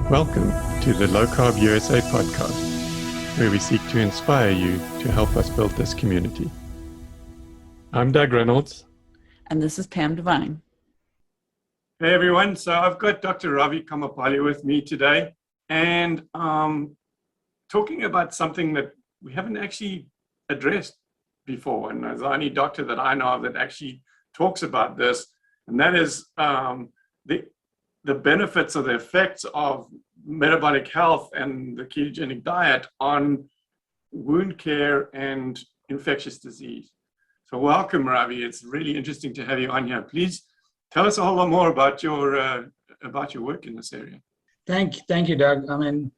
Welcome to the LowCarbUSA podcast, where we seek to inspire you to help us build this community. I'm Doug Reynolds. And this is Pam Devine. Hey everyone, so I've got Dr. Ravi Kamepalli with me today, and talking about something that we haven't actually addressed before, and there's the only doctor that I know of that actually talks about this, and that is the benefits or the effects of metabolic health and the ketogenic diet on wound care and infectious disease. So welcome, Ravi. It's really interesting to have you on here. Please tell us a whole lot more about your work in this area. Thank you, Doug. I mean,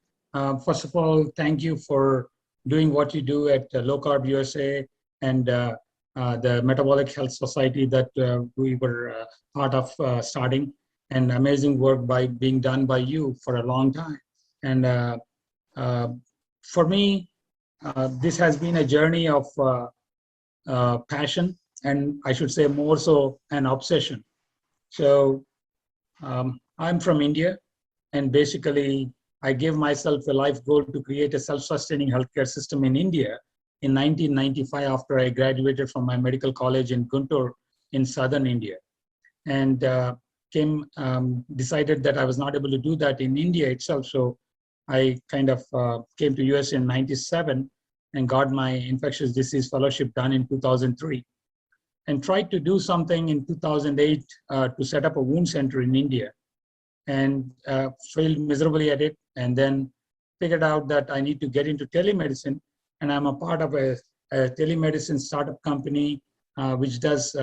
first of all, thank you for doing what you do at LowCarbUSA and the Metabolic Health Society that we were part of starting. And amazing work being done by you for a long time. And for me, this has been a journey of passion, and I should say more so an obsession. So I'm from India, and basically I gave myself a life goal to create a self-sustaining healthcare system in India in 1995 after I graduated from my medical college in Guntur in southern India. And decided that I was not able to do that in India itself. So I kind of came to US in 97 and got my infectious disease fellowship done in 2003 and tried to do something in 2008 to set up a wound center in India and failed miserably at it, and then figured out that I need to get into telemedicine, and I'm a part of a telemedicine startup company which does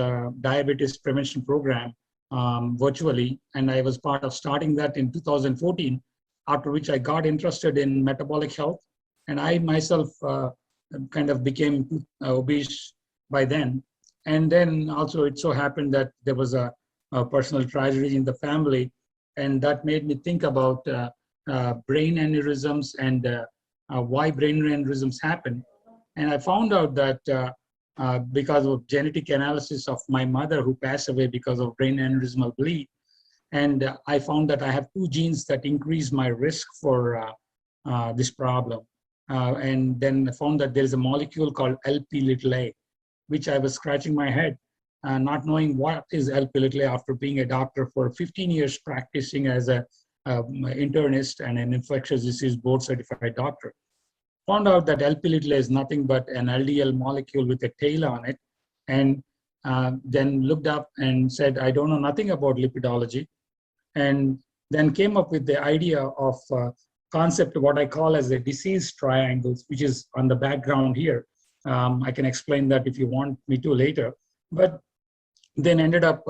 diabetes prevention program virtually, and I was part of starting that in 2014, after which I got interested in metabolic health, and I myself kind of became obese by then. And then also it so happened that there was a personal tragedy in the family, and that made me think about brain aneurysms and why brain aneurysms happen. And I found out that because of genetic analysis of my mother who passed away because of brain aneurysmal bleed. And I found that I have two genes that increase my risk for this problem. And then I found that there is a molecule called Lp(a), which I was scratching my head, not knowing what is Lp(a) after being a doctor for 15 years practicing as an internist and an infectious disease board certified doctor. Found out that Lp(a) is nothing but an LDL molecule with a tail on it, and then looked up and said, I don't know nothing about lipidology, and then came up with the idea of concept, what I call as a disease triangles, which is on the background here. I can explain that if you want me to later, but then ended up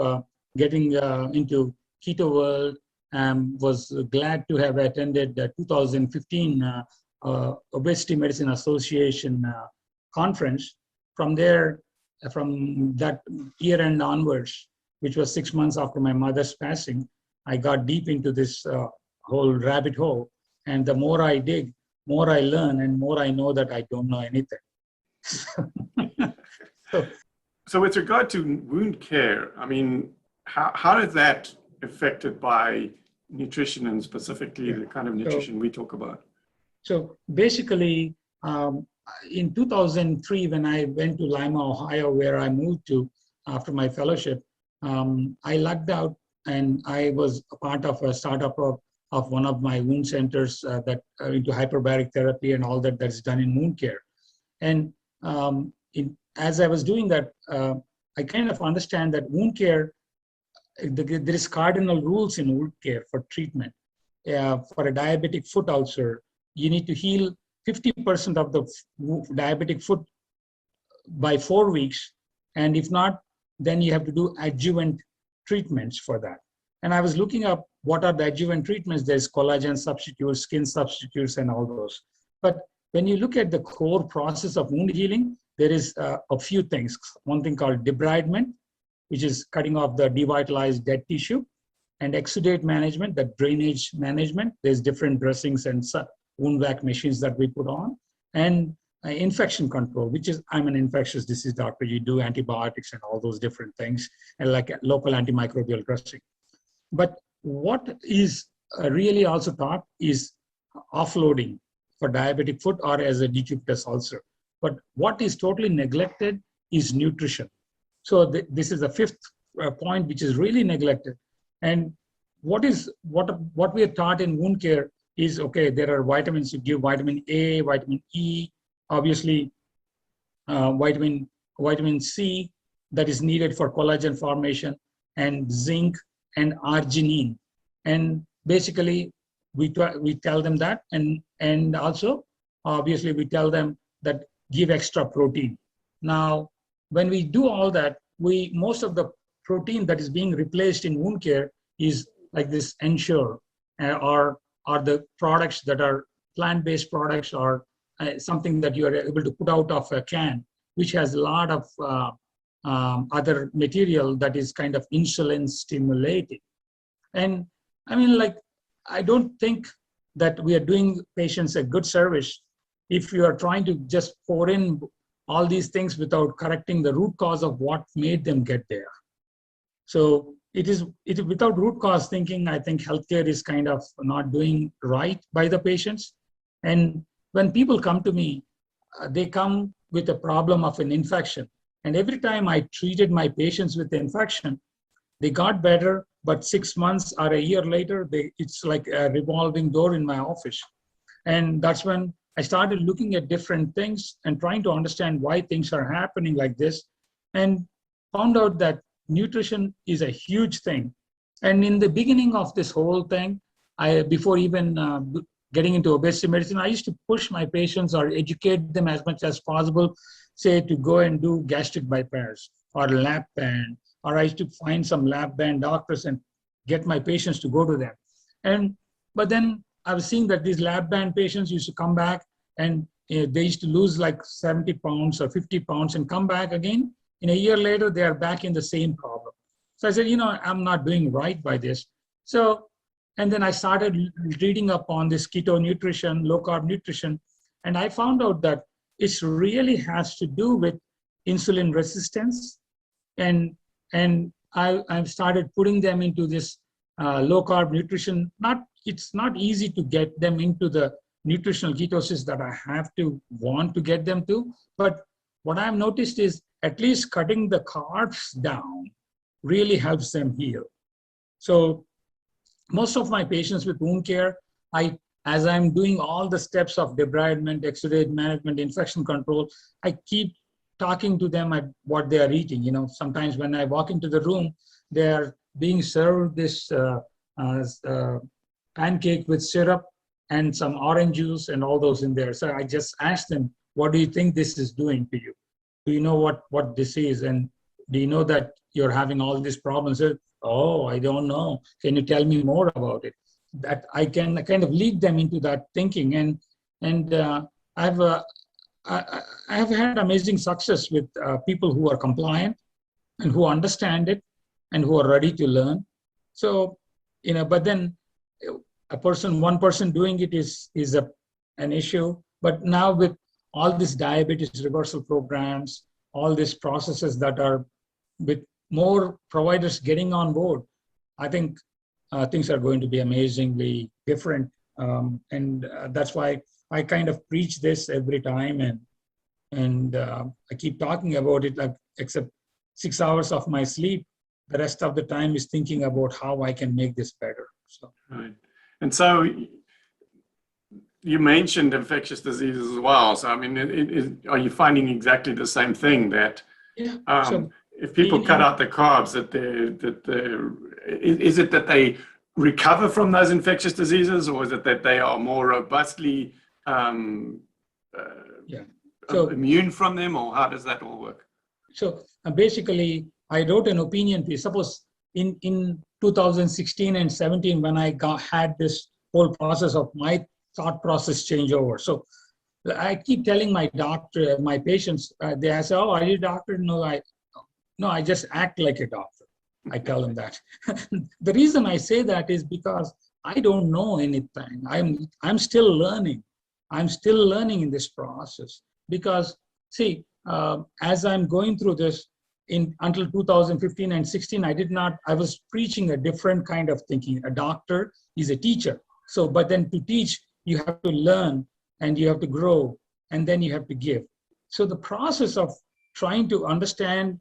getting into Keto world, and was glad to have attended the 2015 Obesity Medicine Association conference. From there, from that year end onwards, which was 6 months after my mother's passing, I got deep into this whole rabbit hole. And the more I dig, more I learn, and more I know that I don't know anything. So with regard to wound care, I mean, how is that affected by nutrition, and specifically the kind of nutrition we talk about? So basically, in 2003, when I went to Lima, Ohio, where I moved to after my fellowship, I lucked out, and I was a part of a startup of one of my wound centers that are into hyperbaric therapy and all that's done in wound care. And as I was doing that, I kind of understand that wound care, there is cardinal rules in wound care for treatment. For a diabetic foot ulcer, you need to heal 50% of the diabetic foot by 4 weeks. And if not, then you have to do adjuvant treatments for that. And I was looking up what are the adjuvant treatments. There's collagen substitutes, skin substitutes, and all those. But when you look at the core process of wound healing, there is a few things. One thing called debridement, which is cutting off the devitalized dead tissue, and exudate management, the drainage management. There's different dressings and wound vac machines that we put on, and infection control, which is, I'm an infectious disease doctor. You do antibiotics and all those different things, and like local antimicrobial dressing. But what is really also taught is offloading for diabetic foot or as a decubitus ulcer. But what is totally neglected is nutrition. So this is the fifth point, which is really neglected. And what we are taught in wound care is, okay, there are vitamins. You give vitamin A, vitamin E, obviously vitamin C that is needed for collagen formation, and zinc and arginine. And basically, we tell them that, and also obviously we tell them that give extra protein. Now, when we do all that, most of the protein that is being replaced in wound care is like this Ensure, or the products that are plant-based products, or something that you are able to put out of a can, which has a lot of other material that is kind of insulin stimulating. And I mean, like, I don't think that we are doing patients a good service if you are trying to just pour in all these things without correcting the root cause of what made them get there. So it is without root cause thinking, I think healthcare is kind of not doing right by the patients. And when people come to me, they come with a problem of an infection. And every time I treated my patients with the infection, they got better, but 6 months or a year later, it's like a revolving door in my office. And that's when I started looking at different things and trying to understand why things are happening like this, and found out that nutrition is a huge thing. And in the beginning of this whole thing, before even getting into obesity medicine, I used to push my patients or educate them as much as possible, say to go and do gastric bypass or lap band, or I used to find some lap band doctors and get my patients to go to them. But then I was seeing that these lap band patients used to come back, and they used to lose like 70 pounds or 50 pounds and come back again. In a year later, they are back in the same problem. So I said, I'm not doing right by this. So, and then I started reading up on this keto nutrition, low carb nutrition, and I found out that it really has to do with insulin resistance. And I've started putting them into this low carb nutrition. It's not easy to get them into the nutritional ketosis that I want to get them to. But what I've noticed is at least cutting the carbs down really helps them heal. So most of my patients with wound care, as I'm doing all the steps of debridement, exudate management, infection control, I keep talking to them at what they are eating. Sometimes when I walk into the room, they are being served this pancake with syrup and some orange juice and all those in there. So I just ask them, what do you think this is doing to you? Do you know what this is? And do you know that you're having all these problems? Oh, I don't know. Can you tell me more about it? That I can kind of lead them into that thinking. And I have had amazing success with people who are compliant and who understand it and who are ready to learn. So, but then one person doing it is an issue. But now with all these diabetes reversal programs, all these processes that are with more providers getting on board, I think things are going to be amazingly different. And that's why I kind of preach this every time. And I keep talking about it, like, except 6 hours of my sleep, the rest of the time is thinking about how I can make this better. So. Right. And so you mentioned infectious diseases as well. So, I mean, are you finding exactly the same thing, that if people cut out the carbs, is it that they recover from those infectious diseases, or is it that they are more robustly immune from them, or how does that all work? So basically, I wrote an opinion piece. Suppose in 2016 and 17, when I had this whole process of my thought process change over. So I keep telling my doctor, my patients, they say, "Oh, are you a doctor?" No, I just act like a doctor. I tell them that. The reason I say that is because I don't know anything. I'm still learning. I'm still learning in this process. Because see, as I'm going through this, until 2015 and 16, I was preaching a different kind of thinking. A doctor is a teacher. So, but then to teach, you have to learn and you have to grow and then you have to give. So the process of trying to understand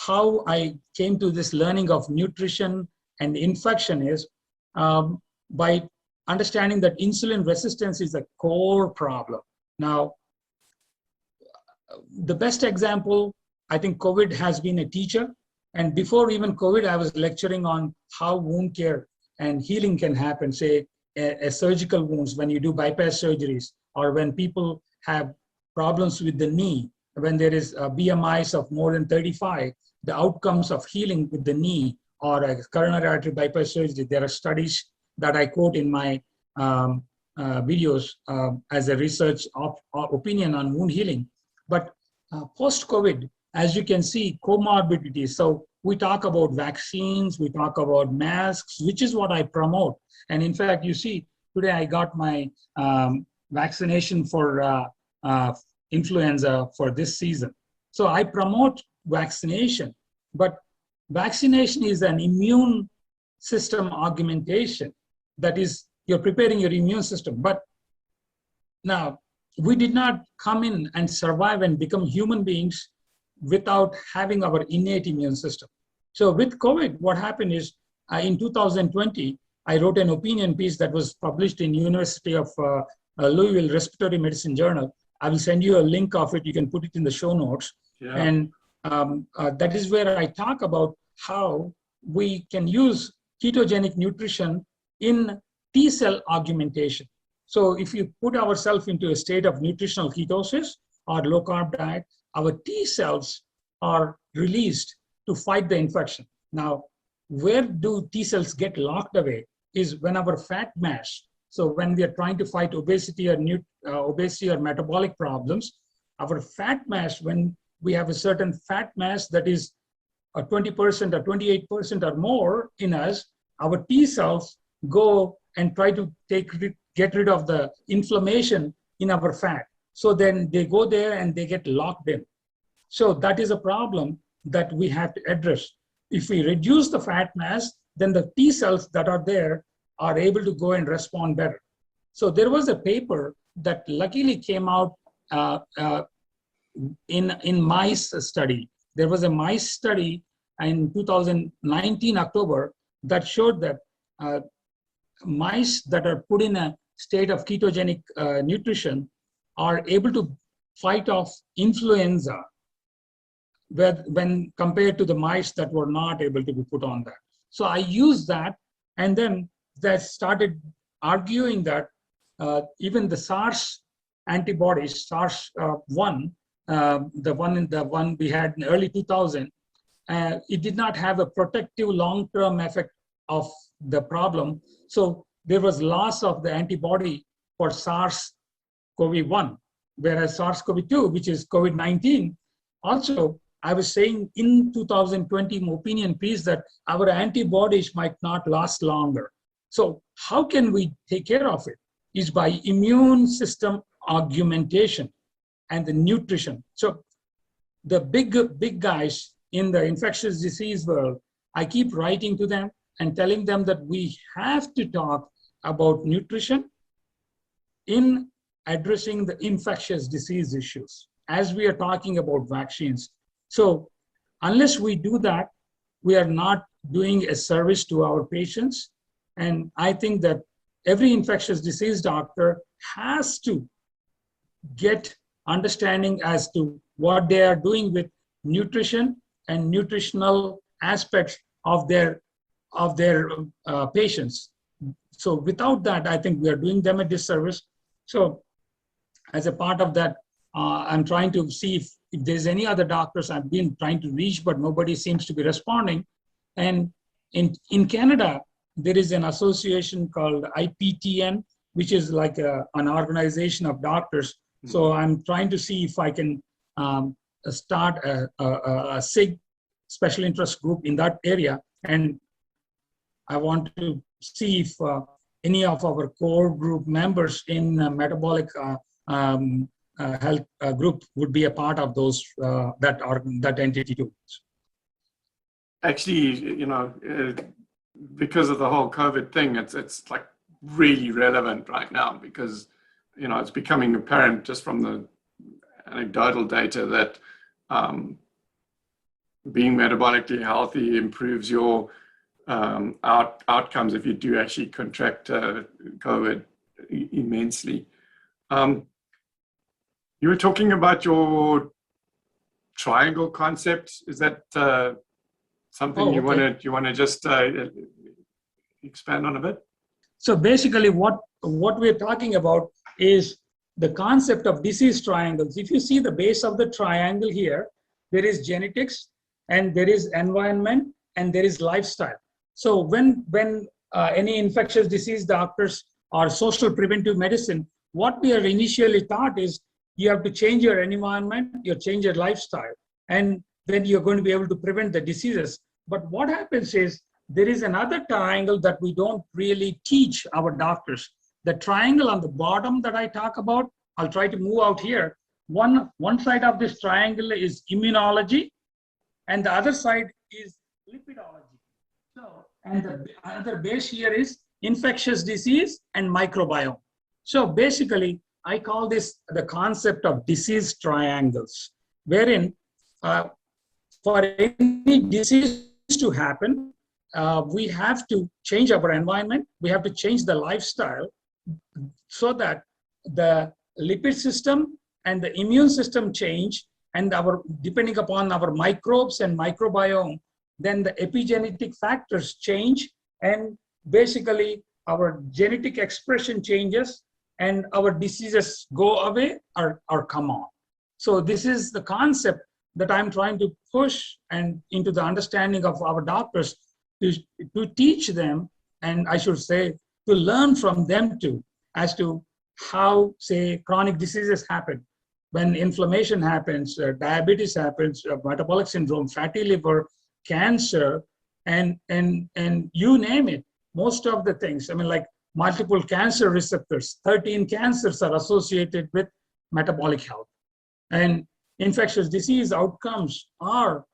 how I came to this learning of nutrition and infection is by understanding that insulin resistance is a core problem. Now, the best example, I think COVID has been a teacher. And before even COVID, I was lecturing on how wound care and healing can happen, say a surgical wounds when you do bypass surgeries, or when people have problems with the knee, when there is a BMIs of more than 35, the outcomes of healing with the knee or a coronary artery bypass surgery. There are studies that I quote in my videos as a research opinion on wound healing. But post-COVID, as you can see, comorbidities. So we talk about vaccines, we talk about masks, which is what I promote. And in fact, you see, today I got my vaccination for influenza for this season. So I promote vaccination, but vaccination is an immune system augmentation. That is, you're preparing your immune system. But now, we did not come in and survive and become human beings without having our innate immune system. So with COVID, what happened is in 2020, I wrote an opinion piece that was published in University of Louisville Respiratory Medicine Journal. I will send you a link of it. You can put it in the show notes. Yeah. And that is where I talk about how we can use ketogenic nutrition in T-cell augmentation. So if you put ourselves into a state of nutritional ketosis or low-carb diet, our T cells are released to fight the infection. Now, where do T cells get locked away is when our fat mass. So when we are trying to fight obesity or metabolic problems, our fat mass, when we have a certain fat mass that is 20% or 28% or more in us, our T cells go and try to get rid of the inflammation in our fat. So then they go there and they get locked in. So that is a problem that we have to address. If we reduce the fat mass, then the T cells that are there are able to go and respond better. So there was a paper that luckily came out in mice study. There was a mice study in 2019 October that showed that mice that are put in a state of ketogenic nutrition are able to fight off influenza when compared to the mice that were not able to be put on that. So I used that, and then that started arguing that even the SARS antibodies, SARS-1, the one we had in early 2000, it did not have a protective long-term effect of the problem. So there was loss of the antibody for SARS-CoV-1, whereas SARS-CoV-2, which is COVID-19, also, I was saying in 2020 opinion piece that our antibodies might not last longer. So how can we take care of it? Is by immune system augmentation and the nutrition. So the big guys in the infectious disease world, I keep writing to them and telling them that we have to talk about nutrition in addressing the infectious disease issues as we are talking about vaccines. So unless we do that, we are not doing a service to our patients. And I think that every infectious disease doctor has to get understanding as to what they are doing with nutrition and nutritional aspects of their patients. So without that, I think we are doing them a disservice. So as a part of that, I'm trying to see if there's any other doctors I've been trying to reach, but nobody seems to be responding. And in Canada, there is an association called IPTN, which is like an organization of doctors. So I'm trying to see if I can start a SIG, special interest group in that area. And I want to see if any of our core group members in metabolic health group would be a part of those that entity too. actually, because of the whole COVID thing, it's like really relevant right now because, it's becoming apparent just from the anecdotal data that being metabolically healthy improves your outcomes if you do actually contract COVID immensely. You were talking about your triangle concept. Is that something you want to just expand on a bit? So basically what we're talking about is the concept of disease triangles. If you see the base of the triangle here, there is genetics and there is environment and there is lifestyle. So when any infectious disease doctors or social preventive medicine, what we are initially taught is you have to change your environment, you change your lifestyle, and then you're going to be able to prevent the diseases. But what happens is there is another triangle that we don't really teach our doctors. The triangle on the bottom that I talk about, I'll try to move out here. One side of this triangle is immunology, and the other side is lipidology. So, and the other base here is infectious disease and microbiome. So basically, I call this the concept of disease triangles, wherein for any disease to happen, we have to change our environment, we have to change the lifestyle so that the lipid system and the immune system change, and depending upon our microbes and microbiome, then the epigenetic factors change, and basically our genetic expression changes and our diseases go away or come on. So this is the concept that I'm trying to push and into the understanding of our doctors to teach them, and I should say to learn from them too, as to how, say, chronic diseases happen. When inflammation happens, diabetes happens, metabolic syndrome, fatty liver, cancer, and you name it, most of the things, I mean, like multiple cancer receptors, 13 cancers are associated with metabolic health. And infectious disease outcomes are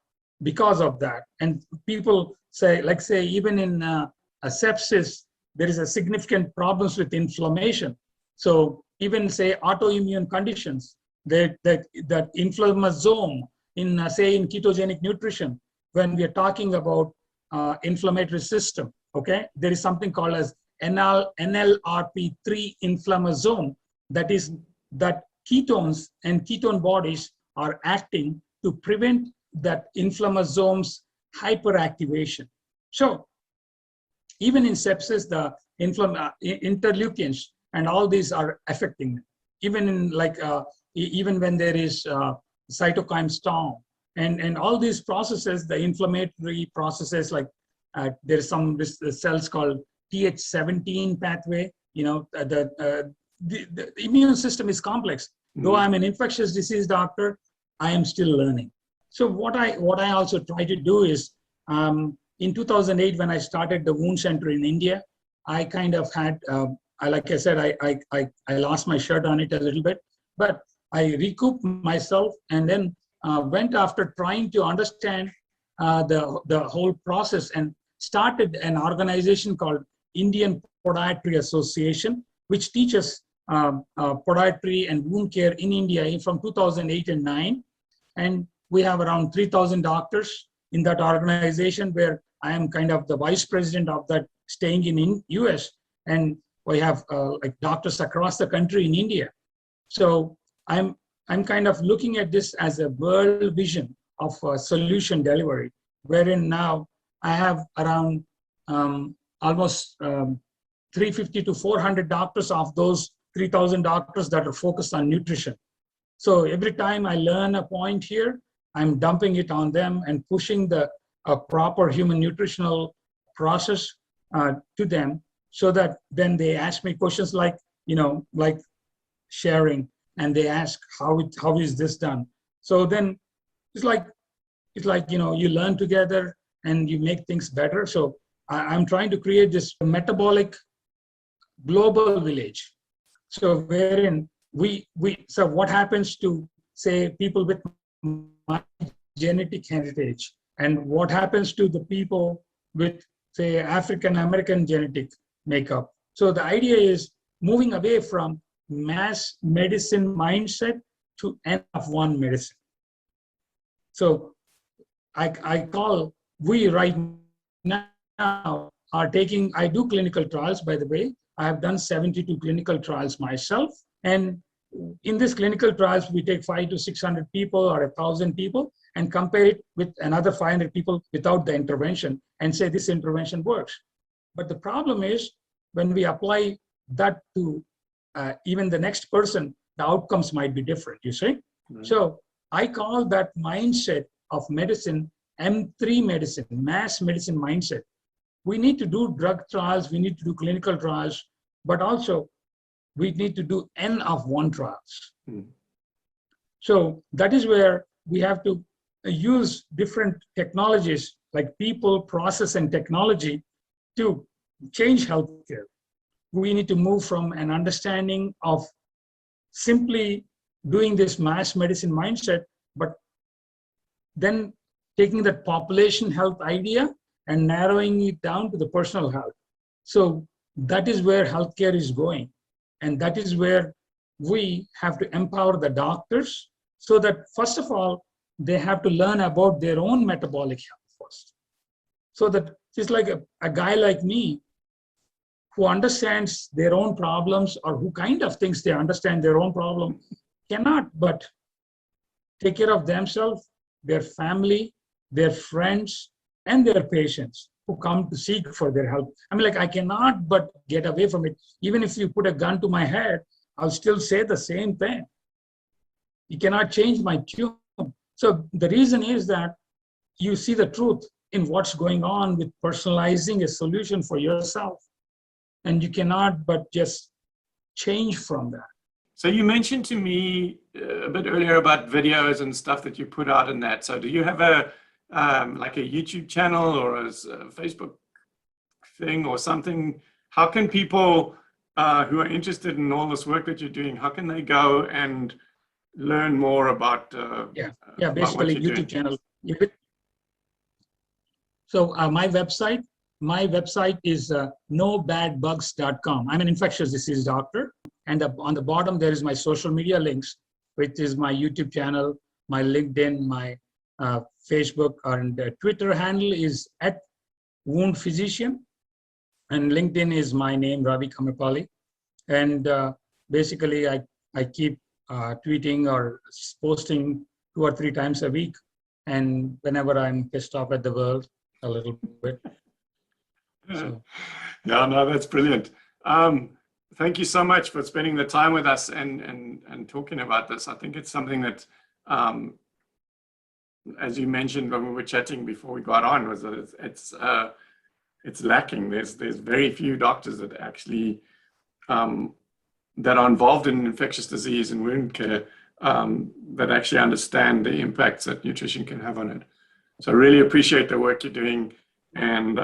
because of that. And people say, like say, even in a sepsis, there is a significant problems with inflammation. So even say autoimmune conditions, that inflammasome in say in ketogenic nutrition, when we are talking about inflammatory system, okay, there is something called as NLRP3 inflammasome, that is that ketones and ketone bodies are acting to prevent that inflammasome's hyperactivation. So even in sepsis, the interleukins and all these are affecting them. Even in like even when there is cytokine storm and all these processes, the inflammatory processes, like there's some cells called Th17 pathway. You know, the immune system is complex. Though I'm an infectious disease doctor, I am still learning. So what I also try to do is, in 2008, when I started the wound center in India, I kind of had, like I said, I lost my shirt on it a little bit, but I recouped myself and then went after trying to understand the whole process and started an organization called Indian Podiatry Association, which teaches podiatry and wound care in India from 2008 and 9. And we have around 3,000 doctors in that organization, where I am kind of the vice president of that, staying in US. And we have like doctors across the country in India. So I'm kind of looking at this as a world vision of solution delivery, wherein now I have around almost 350 to 400 doctors of those 3,000 doctors that are focused on nutrition. So every time I learn a point here, I'm dumping it on them and pushing a proper human nutritional process to them, so that then they ask me questions like, you know, like sharing, and they ask how is this done. So then it's like, you know, you learn together and you make things better. So I'm trying to create this metabolic global village. So wherein so what happens to, say, people with my genetic heritage And what happens to the people with, say, African American genetic makeup? So the idea is moving away from mass medicine mindset to N of one medicine. So I call, we right now are taking, I do clinical trials, by the way. I have done 72 clinical trials myself. And in these clinical trials, we take 500 to 600 people or 1,000 people and compare it with another 500 people without the intervention and say this intervention works. But the problem is when we apply that to even the next person, the outcomes might be different, you see? Right. So I call that mindset of medicine M3 medicine, mass medicine mindset. We need to do drug trials, we need to do clinical trials, but also we need to do N of one trials. So that is where we have to use different technologies like people, process, and technology to change healthcare. We need to move from an understanding of simply doing this mass medicine mindset, but then taking that population health idea and narrowing it down to the personal health. So that is where healthcare is going. And that is where we have to empower the doctors so that, first of all, they have to learn about their own metabolic health first. So that it's like a guy like me who understands their own problems or who kind of thinks they understand their own problem cannot but take care of themselves, their family, their friends, and their patients who come to seek for their help. I mean, like, I cannot but get away from it. Even if you put a gun to my head, I'll still say the same thing. You cannot change my tune. So the reason is that you see the truth in what's going on with personalizing a solution for yourself. And you cannot but just change from that. So you mentioned to me a bit earlier about videos and stuff that you put out in that. So do you have a like a YouTube channel or a Facebook thing or something? How can people who are interested in all this work that you're doing, how can they go and learn more about basically about YouTube channel. So my website is nobadbugs.com. I'm an infectious disease doctor. And on the bottom, there is my social media links, which is my YouTube channel, my LinkedIn, my Facebook, and Twitter handle is @woundphysician. And LinkedIn is my name, Ravi Kamepalli. And basically, I keep tweeting or posting 2 or 3 times a week. And whenever I'm pissed off at the world, a little bit. So. Yeah, no, that's brilliant. Thank you so much for spending the time with us and talking about this. I think it's something that, as you mentioned when we were chatting before we got on, was that it's lacking. There's very few doctors that actually that are involved in infectious disease and wound care that actually understand the impacts that nutrition can have on it. So I really appreciate the work you're doing and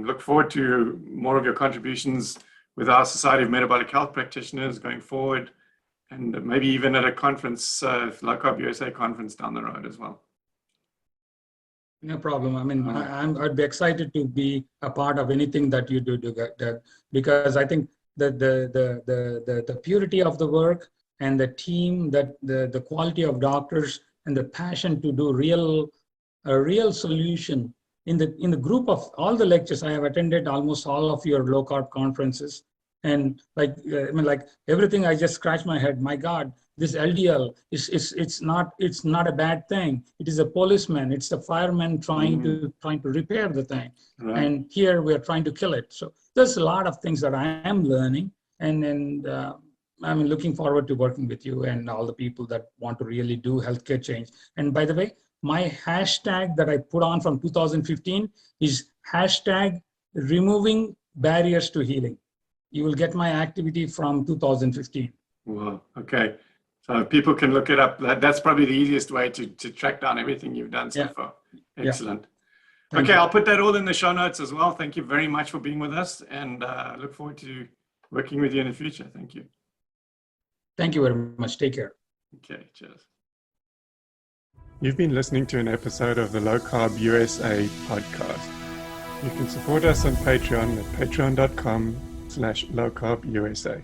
look forward to more of your contributions with our Society of Metabolic Health Practitioners going forward, and maybe even at a conference, LowCarbUSA conference down the road as well. No problem. I mean, I'd be excited to be a part of anything that you do, because I think that the purity of the work and the team, that the quality of doctors and the passion to do a real solution. In the group of all the lectures, I have attended almost all of your low carb conferences, and like everything, I just scratch my head. My God, this LDL it's not a bad thing. It is a policeman. It's a fireman trying to repair the thing, right. And here we are trying to kill it. So there's a lot of things that I am learning, and I'm looking forward to working with you and all the people that want to really do healthcare change. And by the way, my hashtag that I put on from 2015 is #removing barriers to healing. You will get my activity from 2015. Wow. Okay. So people can look it up. That's probably the easiest way to track down everything you've done so far. Excellent. Yeah. Okay. I'll put that all in the show notes as well. Thank you very much for being with us, and look forward to working with you in the future. Thank you. Thank you very much. Take care. Okay. Cheers. You've been listening to an episode of the Low Carb USA podcast. You can support us on Patreon at patreon.com/lowcarbusa.